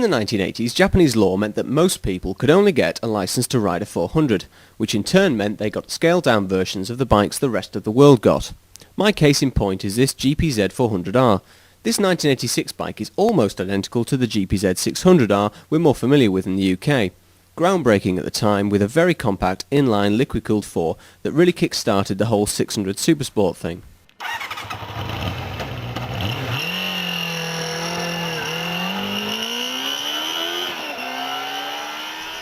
In the 1980s, Japanese law meant that most people could only get a license to ride a 400, which in turn meant they got scaled-down versions of the bikes the rest of the world got. My case in point is this GPZ 400R. This 1986 bike is almost identical to the GPZ 600R we're more familiar with in the UK. Groundbreaking at the time, with a very compact inline liquid-cooled 4 that really kick-started the whole 600 Supersport thing.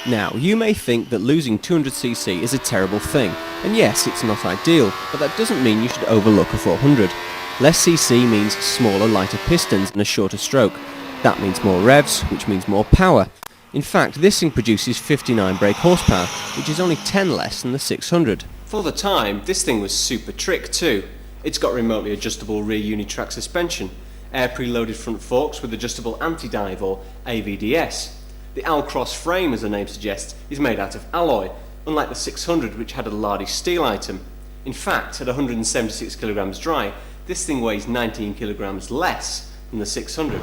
Now, you may think that losing 200cc is a terrible thing, and yes, it's not ideal, but that doesn't mean you should overlook a 400. Less cc means smaller, lighter pistons and a shorter stroke. That means more revs, which means more power. In fact, this thing produces 59 brake horsepower, which is only 10 less than the 600. For the time, this thing was super trick too. It's got remotely adjustable rear unitrack suspension, air preloaded front forks with adjustable anti-dive or AVDS. The Alcross frame, as the name suggests, is made out of alloy, unlike the 600 which had a lardy steel item. In fact, at 176 kg dry, this thing weighs 19 kg less than the 600.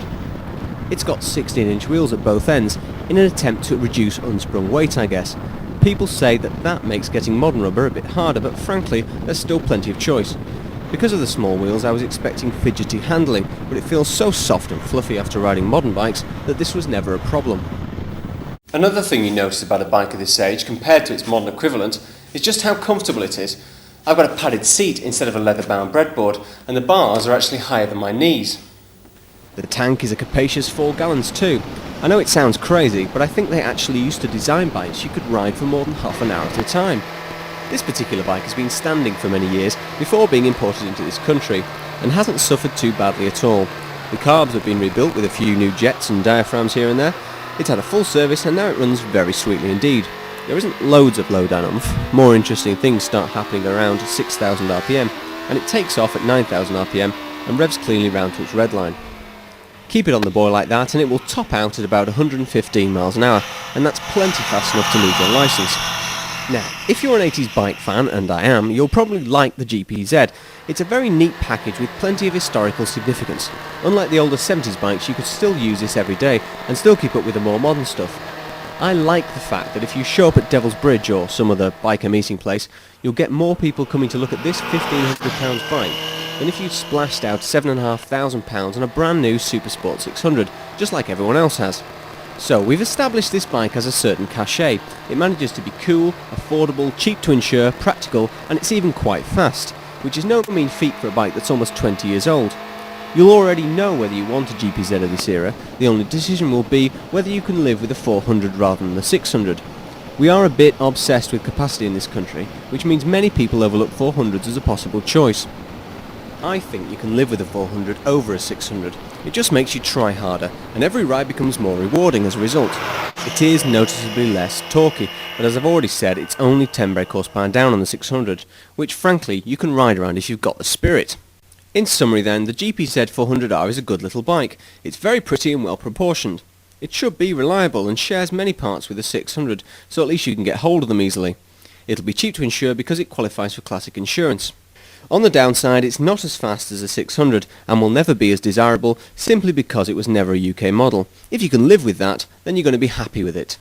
It's got 16-inch wheels at both ends, in an attempt to reduce unsprung weight, I guess. People say that makes getting modern rubber a bit harder, but frankly, there's still plenty of choice. Because of the small wheels, I was expecting fidgety handling, but it feels so soft and fluffy after riding modern bikes that this was never a problem. Another thing you notice about a bike of this age compared to its modern equivalent is just how comfortable it is. I've got a padded seat instead of a leather-bound breadboard, and the bars are actually higher than my knees. The tank is a capacious 4 gallons too. I know it sounds crazy, but I think they actually used to design bikes you could ride for more than half an hour at a time. This particular bike has been standing for many years before being imported into this country, and hasn't suffered too badly at all. The carbs have been rebuilt with a few new jets and diaphragms here and there. It's had a full service and now it runs very sweetly indeed. There isn't loads of low-down oomph. More interesting things start happening around 6,000 RPM, and it takes off at 9,000 RPM and revs cleanly round to its red line. Keep it on the boil like that and it will top out at about 115 miles an hour, and that's plenty fast enough to lose your licence. Now, if you're an 80s bike fan, and I am, you'll probably like the GPZ. It's a very neat package with plenty of historical significance. Unlike the older 70s bikes, you could still use this every day and still keep up with the more modern stuff. I like the fact that if you show up at Devil's Bridge or some other biker meeting place, you'll get more people coming to look at this £1,500 bike than if you splashed out £7,500 on a brand new Supersport 600, just like everyone else has. So we've established this bike has a certain cachet. It manages to be cool, affordable, cheap to insure, practical, and it's even quite fast, which is no mean feat for a bike that's almost 20 years old. You'll already know whether you want a GPZ of this era. The only decision will be whether you can live with a 400 rather than the 600. We are a bit obsessed with capacity in this country, which means many people overlook 400s as a possible choice. I think you can live with a 400 over a 600. It just makes you try harder, and every ride becomes more rewarding as a result. It is noticeably less torquey, but as I've already said, it's only 10 brake horsepower down on the 600, which frankly you can ride around if you've got the spirit. In summary then, the GPZ 400R is a good little bike. It's very pretty and well proportioned. It should be reliable and shares many parts with the 600, so at least you can get hold of them easily. It'll be cheap to insure because it qualifies for classic insurance. On the downside, it's not as fast as a 600 and will never be as desirable simply because it was never a UK model. If you can live with that, then you're going to be happy with it.